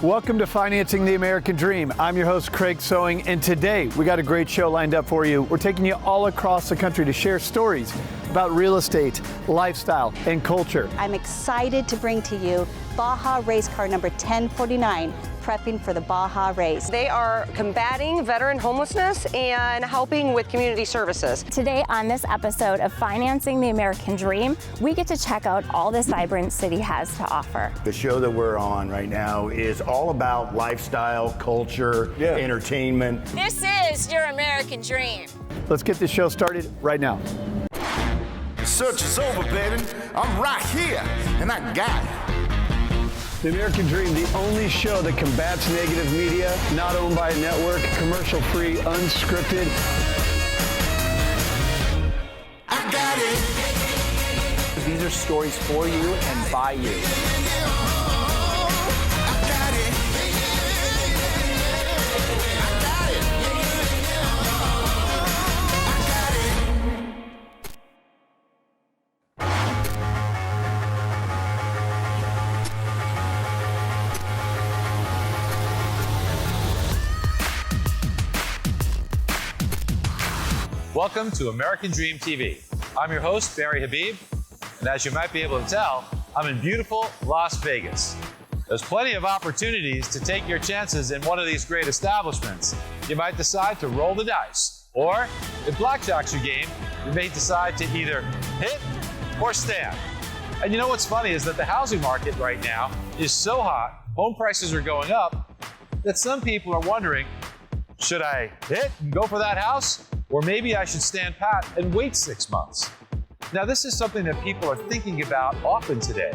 Welcome to Financing the American Dream. I'm your host, Craig Sewing, and today we got a great show lined up for you. We're taking you all across the country to share stories about real estate, lifestyle, and culture. I'm excited to bring to you Baja race car number 1049, prepping for the Baja race. They are combating veteran homelessness and helping with community services. Today on this episode of Financing the American Dream, we get to check out all this vibrant city has to offer. The show that we're on right now is all about lifestyle, culture, entertainment. This is your American dream. Let's get this show started right now. The search is over, baby. I'm right here, and I got it. The American Dream, the only show that combats negative media, not owned by a network, commercial-free, unscripted. I got it. These are stories for you and by you. Welcome to American Dream TV. I'm your host, Barry Habib, and as you might be able to tell, I'm in beautiful Las Vegas. There's plenty of opportunities to take your chances in one of these great establishments. You might decide to roll the dice, or if blackjack's your game, you may decide to either hit or stand. And you know what's funny is that the housing market right now is so hot, home prices are going up, that some people are wondering, should I hit and go for that house? Or maybe I should stand pat and wait 6 months. Now, this is something that people are thinking about often today.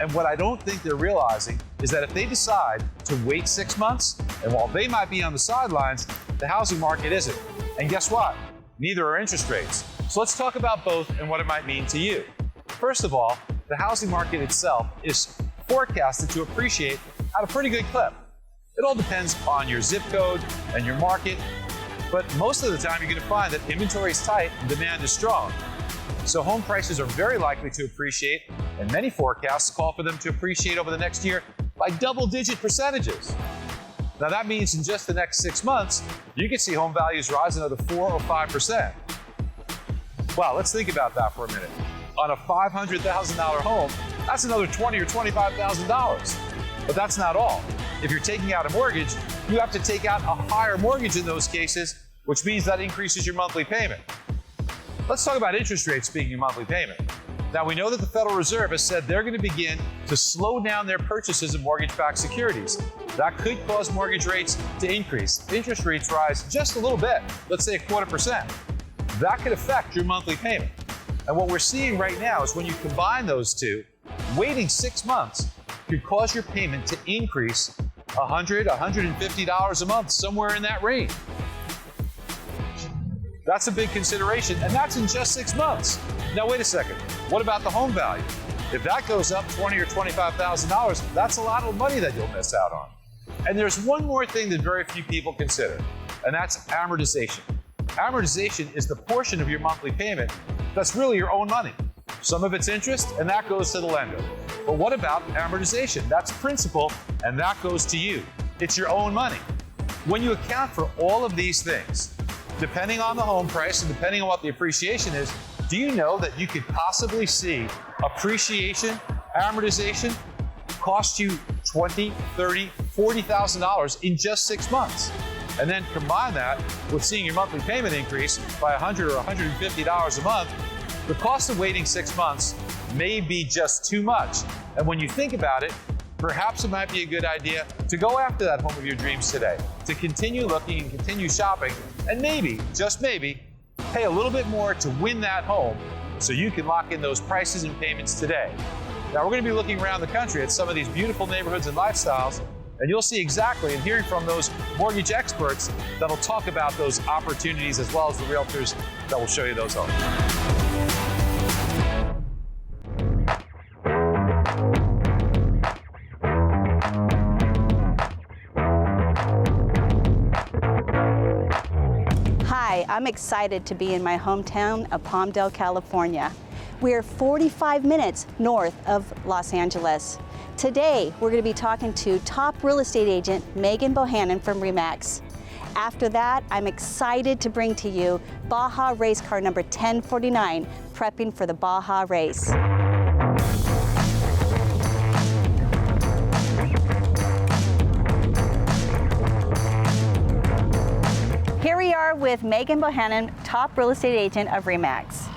And what I don't think they're realizing is that if they decide to wait 6 months, and while they might be on the sidelines, the housing market isn't. And guess what? Neither are interest rates. So let's talk about both and what it might mean to you. First of all, the housing market itself is forecasted to appreciate at a pretty good clip. It all depends on your zip code and your market. But most of the time, you're going to find that inventory is tight and demand is strong. So home prices are very likely to appreciate, and many forecasts call for them to appreciate over the next year by double-digit percentages. Now that means in just the next 6 months, you could see home values rise another 4 or 5%. Well, let's think about that for a minute. On a $500,000 home, that's another $20,000 or $25,000. But that's not all. If you're taking out a mortgage, you have to take out a higher mortgage in those cases, which means that increases your monthly payment. Let's talk about interest rates speaking of monthly payment. Now, we know that the Federal Reserve has said they're going to begin to slow down their purchases of mortgage-backed securities. That could cause mortgage rates to increase. Interest rates rise just a little bit, let's say 0.25%. That could affect your monthly payment. And what we're seeing right now is when you combine those two, waiting 6 months could cause your payment to increase $100, $150 a month, somewhere in that range. That's a big consideration, and that's in just 6 months. Now, wait a second. What about the home value? If that goes up $20,000 or $25,000, that's a lot of money that you'll miss out on. And there's one more thing that very few people consider, and that's amortization. Amortization is the portion of your monthly payment that's really your own money. Some of it's interest, and that goes to the lender. But what about amortization? That's principal, and that goes to you. It's your own money. When you account for all of these things, depending on the home price and depending on what the appreciation is, do you know that you could possibly see appreciation, amortization, cost you $20,000, $30,000, $40,000 in just 6 months? And then combine that with seeing your monthly payment increase by $100 or $150 a month, the cost of waiting 6 months may be just too much. And when you think about it, perhaps it might be a good idea to go after that home of your dreams today, to continue looking and continue shopping, and maybe, just maybe, pay a little bit more to win that home so you can lock in those prices and payments today. Now, we're going to be looking around the country at some of these beautiful neighborhoods and lifestyles, and you'll see exactly and hearing from those mortgage experts that'll talk about those opportunities as well as the realtors that will show you those homes. Hi, I'm excited to be in my hometown of Palmdale, California. We're 45 minutes north of Los Angeles. Today, we're going to be talking to top real estate agent Megan Bohannon from RE/MAX. After that, I'm excited to bring to you Baja race car number 1049, prepping for the Baja race. Here we are with Megan Bohannon, top real estate agent of RE/MAX.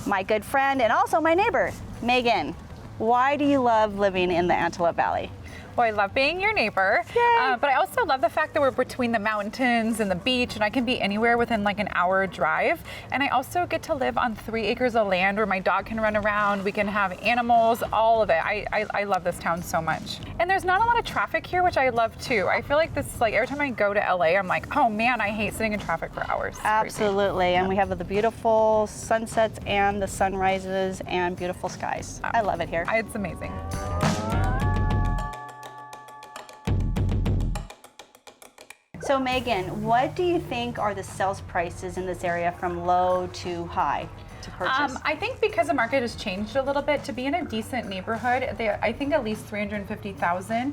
My good friend and also my neighbor. Megan, why do you love living in the Antelope Valley? Well, I love being your neighbor, but I also love the fact that we're between the mountains and the beach, and I can be anywhere within like an hour drive. And I also get to live on 3 acres of land where my dog can run around, we can have animals, all of it. I love this town so much. And there's not a lot of traffic here, which I love too. I feel like this, like every time I go to LA, I'm like, oh man, I hate sitting in traffic for hours. It's Absolutely, crazy. and we have the beautiful sunsets and the sunrises and beautiful skies. I love it here. It's amazing. So Megan, what do you think are the sales prices in this area from low to high to purchase? I think because the market has changed a little bit, to be in a decent neighborhood, I think at least $350,000.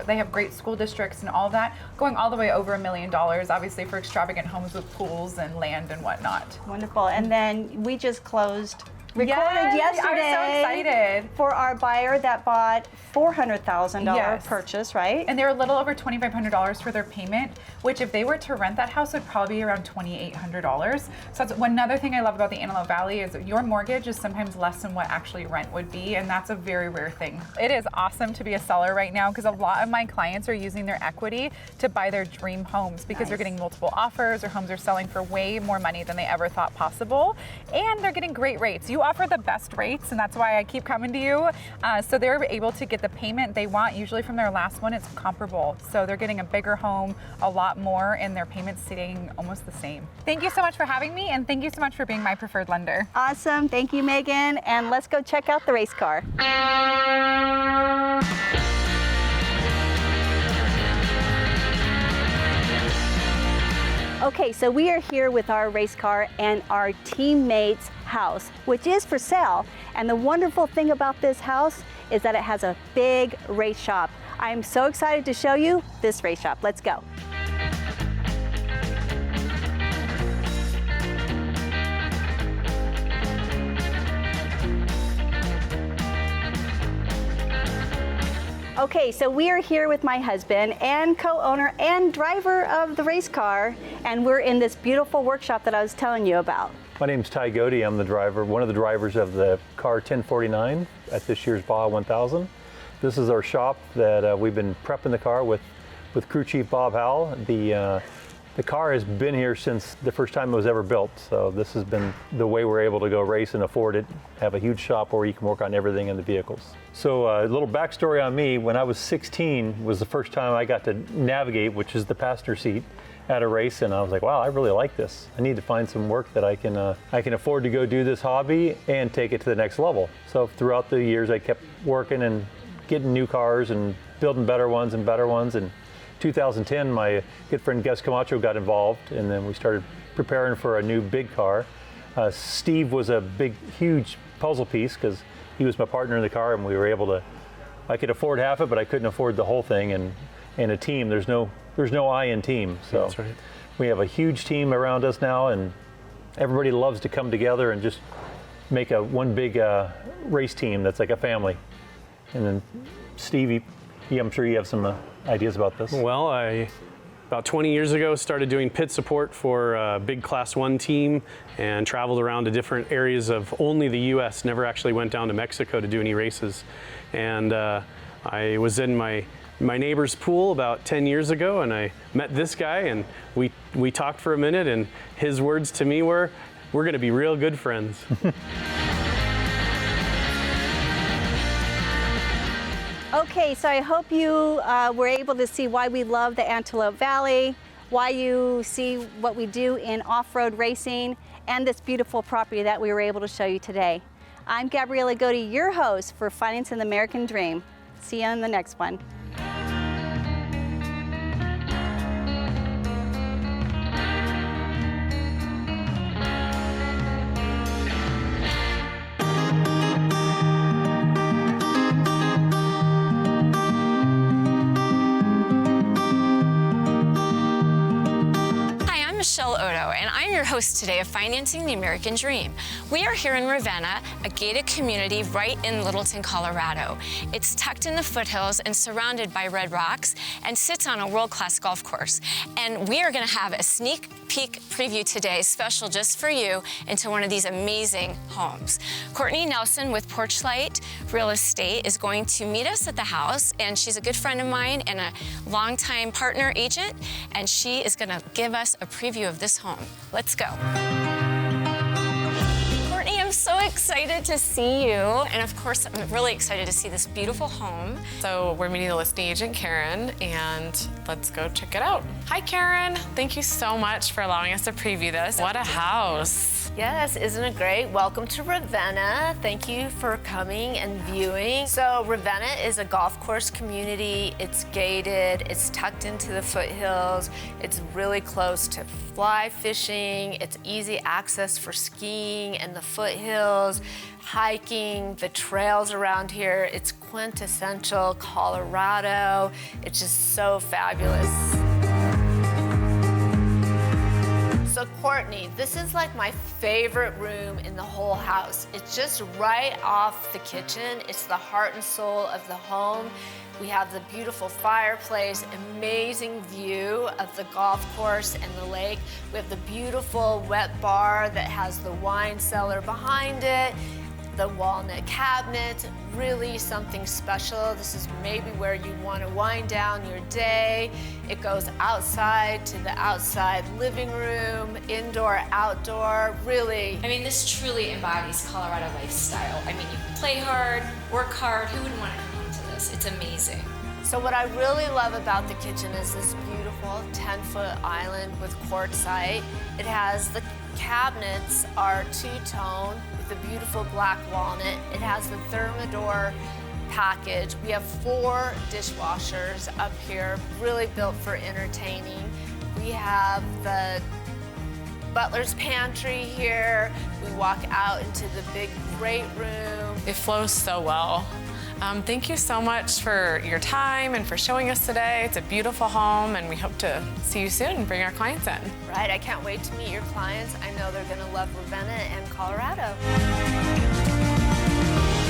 They have great school districts and all that, going all the way over $1 million, obviously for extravagant homes with pools and land and whatnot. Wonderful. And then we just recorded yesterday. I was so excited. For our buyer that bought $400,000 purchase, right? And they were a little over $2,500 for their payment, which if they were to rent that house would probably be around $2,800. So that's another thing I love about the Antelope Valley is that your mortgage is sometimes less than what actually rent would be, and that's a very rare thing. It is awesome to be a seller right now because a lot of my clients are using their equity to buy their dream homes because they're getting multiple offers. Their homes are selling for way more money than they ever thought possible, and they're getting great rates. You offer the best rates, and that's why I keep coming to you. So they're able to get the payment they want. Usually from their last one, it's comparable. So they're getting a bigger home, a lot more, and their payments staying almost the same. Thank you so much for having me, and thank you so much for being my preferred lender. Awesome. Thank you, Megan. And let's go check out the race car. Okay, so we are here with our race car and our teammate's house, which is for sale. And the wonderful thing about this house is that it has a big race shop. I'm so excited to show you this race shop. Let's go. Okay, so we are here with my husband and co-owner and driver of the race car, and we're in this beautiful workshop that I was telling you about. My name's Ty Godey. I'm the driver, one of the drivers of the car 1049 at this year's Baja 1000. This is our shop that we've been prepping the car with crew chief Bob Howell. The car has been here since the first time it was ever built, so this has been the way we're able to go race and afford it, have a huge shop where you can work on everything in the vehicles. So a little backstory on me, when I was 16 was the first time I got to navigate, which is the passenger seat, at a race, and I was like, wow, I really like this. I need to find some work that I can afford to go do this hobby and take it to the next level. So throughout the years I kept working and getting new cars and building better ones and better ones. And 2010, my good friend Gus Camacho got involved, and then we started preparing for a new big car. Steve was a big, huge puzzle piece because he was my partner in the car, and we were able to, I could afford half it, but I couldn't afford the whole thing. And in a team, there's no I in team. So that's right. We have a huge team around us now, and everybody loves to come together and just make one big race team that's like a family. And then Stevie, I'm sure you have some ideas about this. Well, about 20 years ago, started doing pit support for a big Class 1 team and traveled around to different areas of only the U.S., never actually went down to Mexico to do any races. And I was in my neighbor's pool about 10 years ago, and I met this guy, and we talked for a minute, and his words to me were, we're going to be real good friends. Okay, so I hope you were able to see why we love the Antelope Valley, why you see what we do in off-road racing, and this beautiful property that we were able to show you today. I'm Gabriella Godey, your host for Financing the American Dream. See you on the next one. your host today of Financing the American Dream. We are here in Ravenna, a gated community right in Littleton, Colorado. It's tucked in the foothills and surrounded by red rocks and sits on a world-class golf course. And we are going to have a sneak peek preview today, special just for you, into one of these amazing homes. Courtney Nelson with Porchlight Real Estate is going to meet us at the house, and she's a good friend of mine and a longtime partner agent, and she is going to give us a preview of this home. Let's go. Courtney, I'm so excited to see you, and of course, I'm really excited to see this beautiful home. So we're meeting the listing agent, Karen, and let's go check it out. Hi, Karen. Thank you so much for allowing us to preview this. What a house. Yes, isn't it great? Welcome to Ravenna. Thank you for coming and viewing. So Ravenna is a golf course community. It's gated, it's tucked into the foothills. It's really close to fly fishing. It's easy access for skiing and the foothills, hiking, the trails around here. It's quintessential Colorado. It's just so fabulous. So Courtney, this is like my favorite room in the whole house. It's just right off the kitchen. It's the heart and soul of the home. We have the beautiful fireplace, amazing view of the golf course and the lake. We have the beautiful wet bar that has the wine cellar behind it, the walnut cabinet, really something special. This is maybe where you want to wind down your day. It goes outside to the outside living room, indoor, outdoor, really. I mean, this truly embodies Colorado lifestyle. I mean, you play hard, work hard. Who wouldn't want to come home to this? It's amazing. So what I really love about the kitchen is this beautiful 10-foot island with quartzite. It has the cabinets are two-tone with a beautiful black walnut. It has the Thermador package. We have 4 dishwashers up here, really built for entertaining. We have the butler's pantry here. We walk out into the big great room. It flows so well. Thank you so much for your time and for showing us today. It's a beautiful home, and we hope to see you soon and bring our clients in. Right, I can't wait to meet your clients. I know they're gonna love Ravenna and Colorado.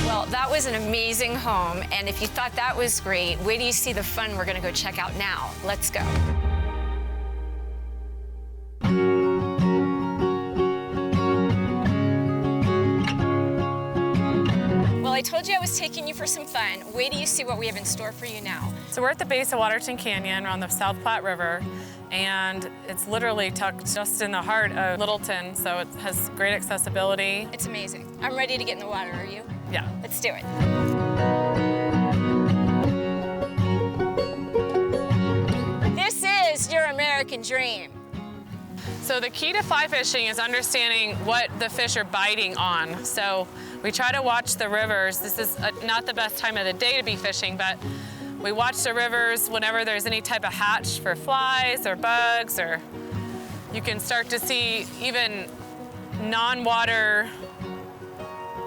Well, that was an amazing home, and if you thought that was great, wait till you see the fun we're gonna go check out now. Let's go. Well, I told you I was taking you for some fun. Wait till you see what we have in store for you now. So we're at the base of Waterton Canyon on the South Platte River, and it's literally tucked just in the heart of Littleton, so it has great accessibility. It's amazing. I'm ready to get in the water, are you? Yeah. Let's do it. This is your American dream. So the key to fly fishing is understanding what the fish are biting on. So we try to watch the rivers. This is not the best time of the day to be fishing, but we watch the rivers whenever there's any type of hatch for flies or bugs, or you can start to see even non-water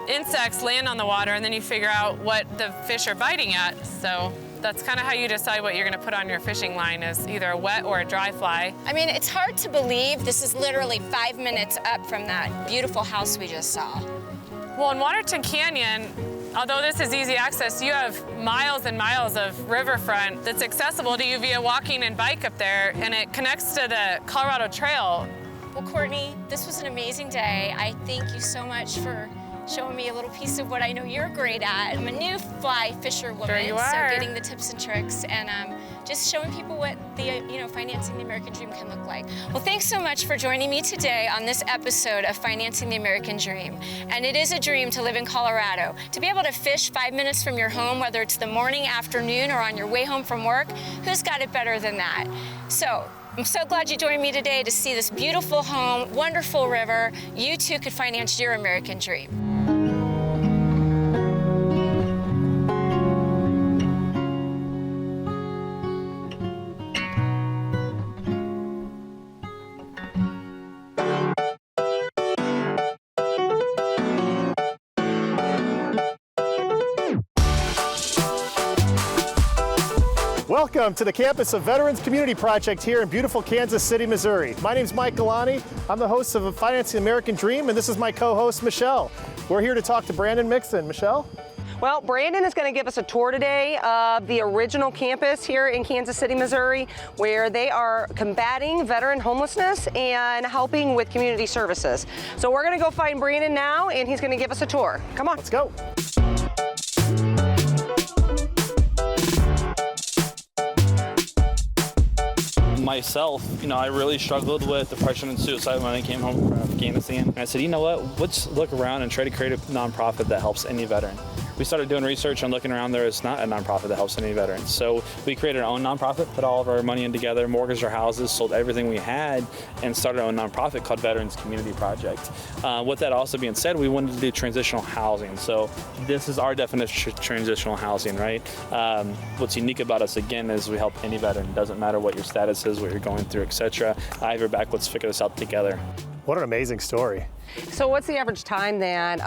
insects land on the water, and then you figure out what the fish are biting at. So that's kind of how you decide what you're going to put on your fishing line, is either a wet or a dry fly. I mean, it's hard to believe this is literally 5 minutes up from that beautiful house we just saw. Well, in Waterton Canyon, although this is easy access, you have miles and miles of riverfront that's accessible to you via walking and bike up there, and it connects to the Colorado Trail. Well, Courtney, this was an amazing day. I thank you so much for showing me a little piece of what I know you're great at. I'm a new fly fisher woman, Sure you are. so getting the tips and tricks and just showing people what the financing the American dream can look like. Well, thanks so much for joining me today on this episode of Financing the American Dream. And it is a dream to live in Colorado. To be able to fish 5 minutes from your home, whether it's the morning, afternoon, or on your way home from work, who's got it better than that? So I'm so glad you joined me today to see this beautiful home, wonderful river. You too could finance your American dream. Welcome to the campus of Veterans Community Project here in beautiful Kansas City, Missouri. My name's Mike Galani. I'm the host of Financing the American Dream, and this is my co-host, Michelle. We're here to talk to Brandon Mixon. Michelle? Well, Brandon is going to give us a tour today of the original campus here in Kansas City, Missouri, where they are combating veteran homelessness and helping with community services. So we're going to go find Brandon now, and he's going to give us a tour. Come on. Let's go. Myself, I really struggled with depression and suicide when I came home from Afghanistan. And I said, you know what, let's look around and try to create a nonprofit that helps any veteran. We started doing research and looking around. There is not a nonprofit that helps any veterans. So we created our own nonprofit, put all of our money in together, mortgaged our houses, sold everything we had, and started our own nonprofit called Veterans Community Project. With that also being said, we wanted to do transitional housing. So this is our definition of transitional housing, right? What's unique about us, again, is we help any veteran. It doesn't matter what your status is, what you're going through, etc. I have your back. Let's figure this out together. What an amazing story. So what's the average time that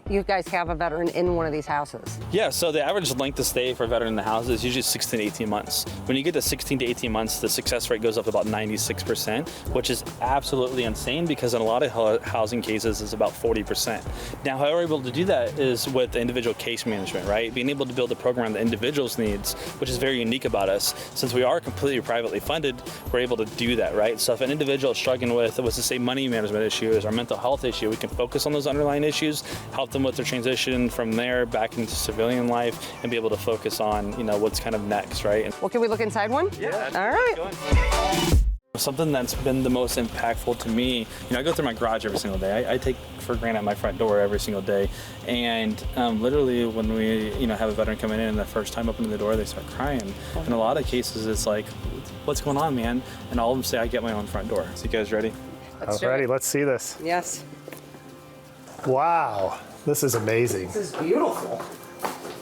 you guys have a veteran in one of these houses? Yeah, so the average length of stay for a veteran in the house is usually 16 to 18 months. When you get to 16 to 18 months, the success rate goes up about 96%, which is absolutely insane because in a lot of housing cases it's about 40%. Now, how we're able to do that is with individual case management, right? Being able to build a program that individuals needs, which is very unique about us. Since we are completely privately funded, we're able to do that, right? So if an individual is struggling with, let's just say, money management issues or mental health issue, we can focus on those underlying issues, help them with their transition from there back into civilian life, and be able to focus on, what's kind of next, right? Well, can we look inside one? Yeah. All right. Something that's been the most impactful to me, I go through my garage every single day. I take for granted my front door every single day. And literally when we, have a veteran coming in and the first time opening the door, they start crying. In a lot of cases, it's like, what's going on, man? And all of them say, I get my own front door. So you guys ready? Ready, let's see this. Yes. Wow, this is amazing. This is beautiful.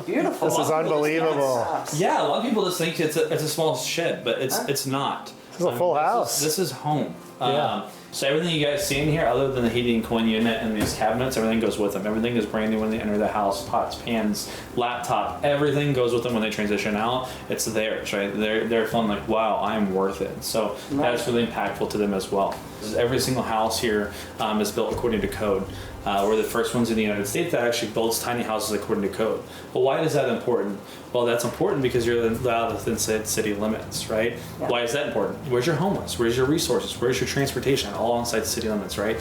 Beautiful. This is unbelievable. Yeah, a lot of people just think it's a small shed, but it's not. This is a full house. This is home. Yeah. So everything you guys see in here, other than the heating and cooling unit and these cabinets, everything goes with them. Everything is brand new when they enter the house. Pots, pans, laptop, everything goes with them when they transition out. It's theirs, right? They're feeling like, wow, I'm worth it. So that's really impactful to them as well. Every single house here is built according to code. We're the first ones in the United States that actually builds tiny houses according to code. But why is that important? Well, that's important because you're allowed within city limits, right? Yeah. Why is that important? Where's your homeless? Where's your resources? Where's your transportation? All inside city limits, right?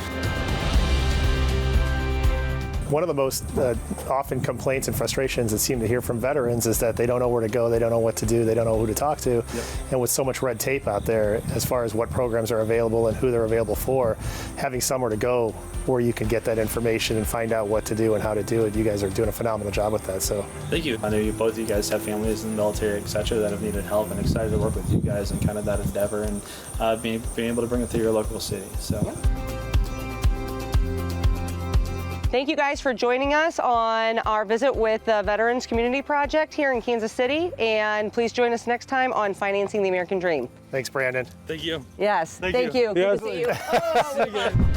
One of the most often complaints and frustrations that seem to hear from veterans is that they don't know where to go, they don't know what to do, they don't know who to talk to. Yep. And with so much red tape out there as far as what programs are available and who they're available for, having somewhere to go where you can get that information and find out what to do and how to do it, you guys are doing a phenomenal job with that. So thank you. I know both of you guys have families in the military, etc., that have needed help, and excited to work with you guys in kind of that endeavor and being able to bring it to your local city. So. Yep. Thank you guys for joining us on our visit with the Veterans Community Project here in Kansas City. And please join us next time on Financing the American Dream. Thanks, Brandon. Thank you. Yes, thank you. Good to see you. See you again.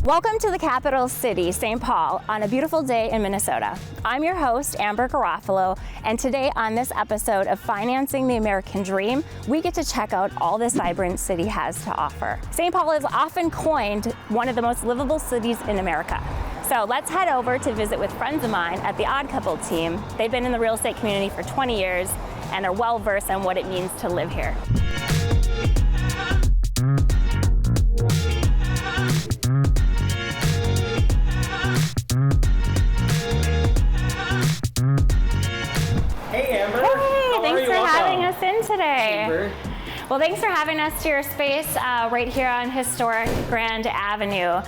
Welcome to the capital city, St. Paul, on a beautiful day in Minnesota. I'm your host, Amber Garofalo, and today on this episode of Financing the American Dream, we get to check out all this vibrant city has to offer. St. Paul is often coined one of the most livable cities in America. So let's head over to visit with friends of mine at the Odd Couple team. They've been in the real estate community for 20 years, and they're well versed on what it means to live here. Hey, Amber. Hey, thanks for having us in today. Amber. Well, thanks for having us to your space right here on historic Grand Avenue.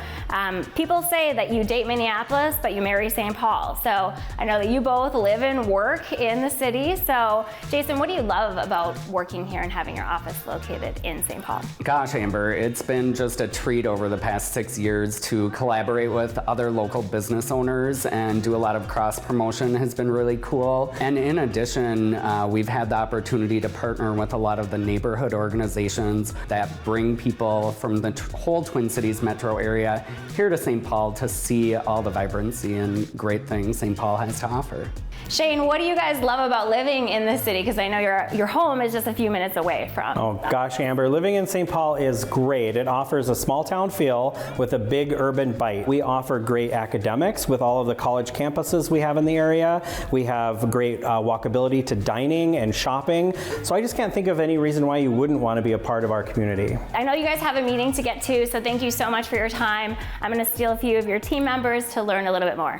People say that you date Minneapolis, but you marry St. Paul. So I know that you both live and work in the city. So Jason, what do you love about working here and having your office located in St. Paul? Gosh, Amber, it's been just a treat over the past 6 years to collaborate with other local business owners and do a lot of cross promotion. Has been really cool. And in addition, we've had the opportunity to partner with a lot of the neighborhood organizations that bring people from the whole Twin Cities metro area here to St. Paul to see all the vibrancy and great things St. Paul has to offer. Shane, what do you guys love about living in the city? Because I know your home is just a few minutes away from. Oh gosh, Amber, living in St. Paul is great. It offers a small town feel with a big urban bite. We offer great academics with all of the college campuses we have in the area. We have great walkability to dining and shopping. So I just can't think of any reason why you wouldn't want to be a part of our community. I know you guys have a meeting to get to, so thank you so much for your time. I'm going to steal a few of your team members to learn a little bit more.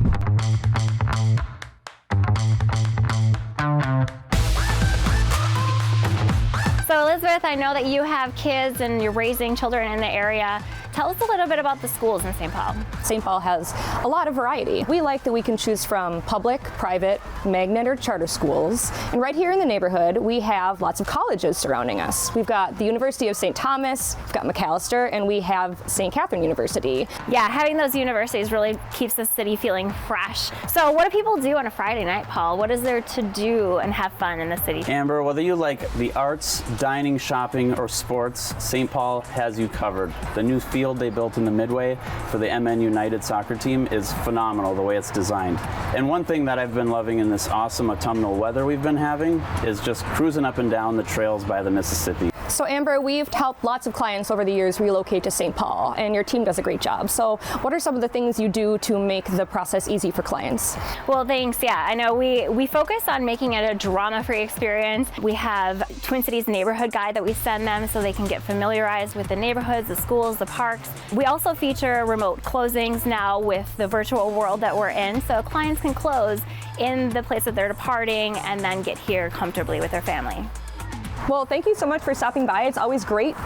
So Elizabeth, I know that you have kids and you're raising children in the area. Tell us a little bit about the schools in St. Paul. St. Paul has a lot of variety. We like that we can choose from public, private, magnet, or charter schools. And right here in the neighborhood, we have lots of colleges surrounding us. We've got the University of St. Thomas, we've got McAllister, and we have St. Catherine University. Yeah, having those universities really keeps the city feeling fresh. So what do people do on a Friday night, Paul? What is there to do and have fun in the city? Amber, whether you like the arts, dining, shopping, or sports, St. Paul has you covered. The new field they built in the Midway for the MN United soccer team is phenomenal the way it's designed. And one thing that I've been loving in this awesome autumnal weather we've been having is just cruising up and down the trails by the Mississippi. So Amber, we've helped lots of clients over the years relocate to St. Paul, and your team does a great job. So what are some of the things you do to make the process easy for clients? Well, thanks. Yeah, I know we focus on making it a drama-free experience. We have Twin Cities neighborhood guide that we send them so they can get familiarized with the neighborhoods, the schools, the parks. We also feature remote closings now with the virtual world that we're in, so clients can close in the place that they're departing and then get here comfortably with their family. Well, thank you so much for stopping by. It's always great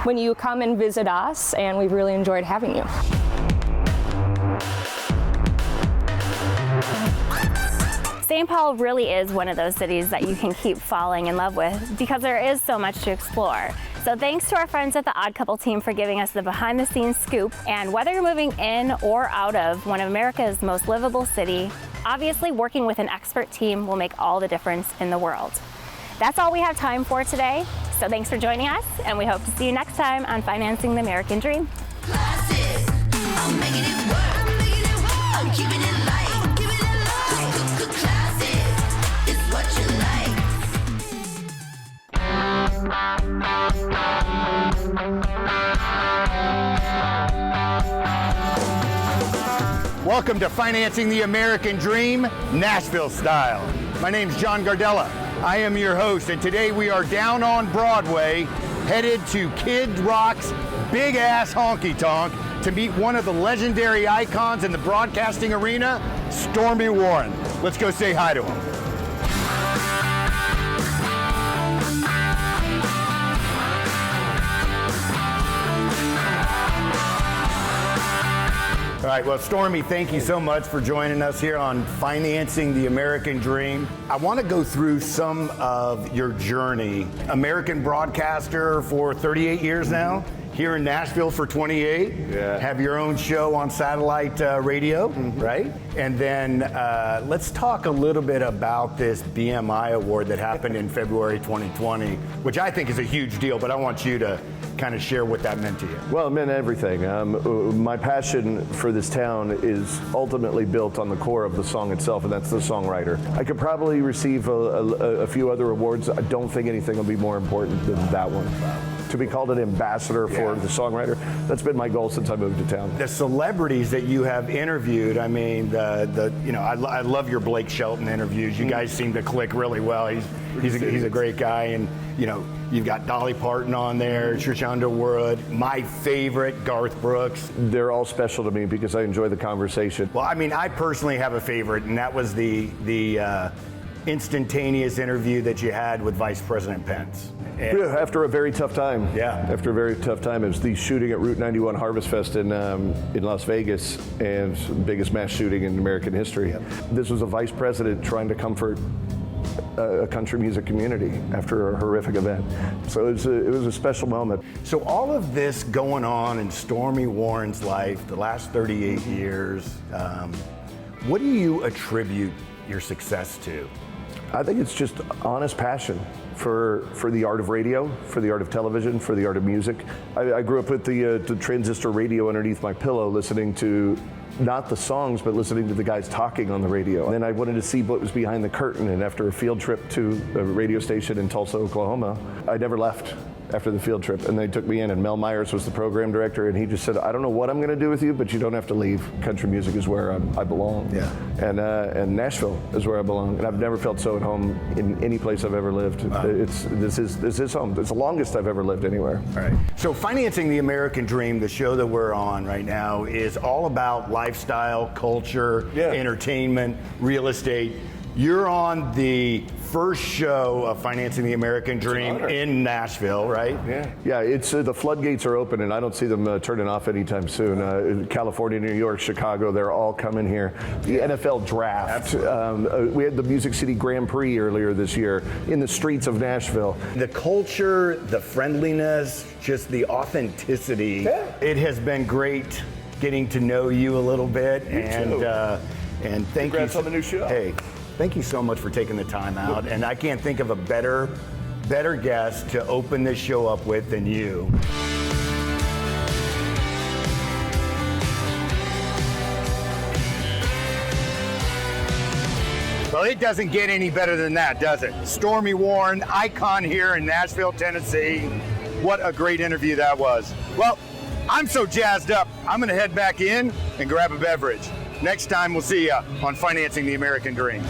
when you come and visit us, and we've really enjoyed having you. St. Paul really is one of those cities that you can keep falling in love with because there is so much to explore. So thanks to our friends at the Odd Couple team for giving us the behind-the-scenes scoop. And whether you're moving in or out of one of America's most livable city, obviously working with an expert team will make all the difference in the world. That's all we have time for today. So thanks for joining us, and we hope to see you next time on Financing the American Dream. Welcome to Financing the American Dream, Nashville style. My name's John Gardella. I am your host, and today we are down on Broadway, headed to Kid Rock's Big Ass Honky Tonk to meet one of the legendary icons in the broadcasting arena, Stormy Warren. Let's go say hi to him. All right, well, Stormy, thank you so much for joining us here on Financing the American Dream. I want to go through some of your journey. American broadcaster for 38 years now, here in Nashville for 28. Yeah. Have your own show on satellite radio, right? And then let's talk a little bit about this BMI award that happened in February 2020, which I think is a huge deal, but I want you to kind of share what that meant to you. Well, it meant everything. My passion for this town is ultimately built on the core of the song itself, and that's the songwriter. I could probably receive a few other awards. I don't think anything will be more important than that one. To be called an ambassador for the songwriter, that's been my goal since I moved to town. The celebrities that you have interviewed, I mean, I love your Blake Shelton interviews. You guys seem to click really well. He's a great guy, and you've got Dolly Parton on there, Trish Underwood, my favorite, Garth Brooks. They're all special to me because I enjoy the conversation. Well, I mean, I personally have a favorite, and that was the instantaneous interview that you had with Vice President Pence. And Yeah, after a very tough time. Yeah. After a very tough time. It was the shooting at Route 91 Harvest Fest in Las Vegas, and it's the biggest mass shooting in American history. This was a vice president trying to comfort a country music community after a horrific event. So it was a special moment. So all of this going on in Stormy Warren's life, the last 38 years, what do you attribute your success to? I think it's just honest passion for the art of radio, for the art of television, for the art of music. I grew up with the transistor radio underneath my pillow, listening to not the songs, but listening to the guys talking on the radio. And then I wanted to see what was behind the curtain, and after a field trip to a radio station in Tulsa, Oklahoma, I never left after the field trip, and they took me in, and Mel Myers was the program director, and he just said, I don't know what I'm going to do with you, but you don't have to leave. Country music is where I belong. Yeah. And Nashville is where I belong, and I've never felt so at home in any place I've ever lived. This is home. It's the longest I've ever lived anywhere. All right. So Financing the American Dream, the show that we're on right now, is all about lifestyle, culture, entertainment, real estate. You're on the first show of Financing the American Dream in Nashville, right? Yeah, it's the floodgates are open, and I don't see them turning off anytime soon. California, New York, Chicago, they're all coming here. The NFL draft. We had the Music City Grand Prix earlier this year in the streets of Nashville. The culture, the friendliness, just the authenticity. It has been great getting to know you a little bit, and thank Congrats you on the new show. Hey, thank you so much for taking the time out, and I can't think of a better guest to open this show up with than you. Well, it doesn't get any better than that, does it? Stormy Warren, icon here in Nashville, Tennessee. What a great interview that was. Well, I'm so jazzed up, I'm gonna head back in and grab a beverage. Next time, we'll see you on Financing the American Dream.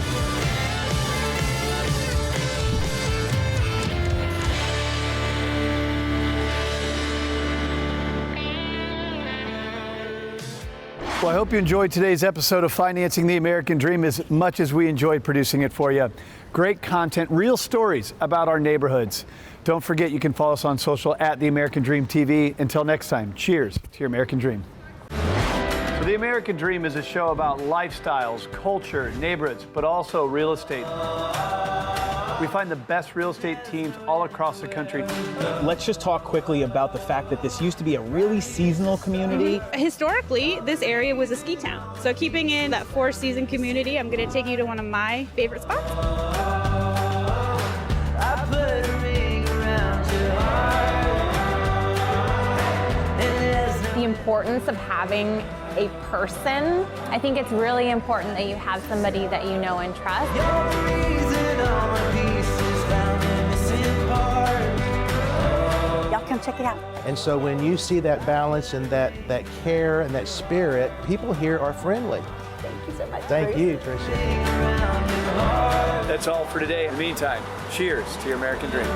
Well, I hope you enjoyed today's episode of Financing the American Dream as much as we enjoyed producing it for you. Great content, real stories about our neighborhoods. Don't forget you can follow us on social at The American Dream TV. Until next time, cheers to your American Dream. So The American Dream is a show about lifestyles, culture, neighborhoods, but also real estate. We find the best real estate teams all across the country. Let's just talk quickly about the fact that this used to be a really seasonal community. Historically, this area was a ski town. So keeping in that four-season community, I'm going to take you to one of my favorite spots. The importance of having a person. I think it's really important that you have somebody that you know and trust. Y'all come check it out. And so when you see that balance and that care and that spirit, people here are friendly. Thank you so much. Thank you, Tricia. That's all for today. In the meantime, cheers to your American Dream.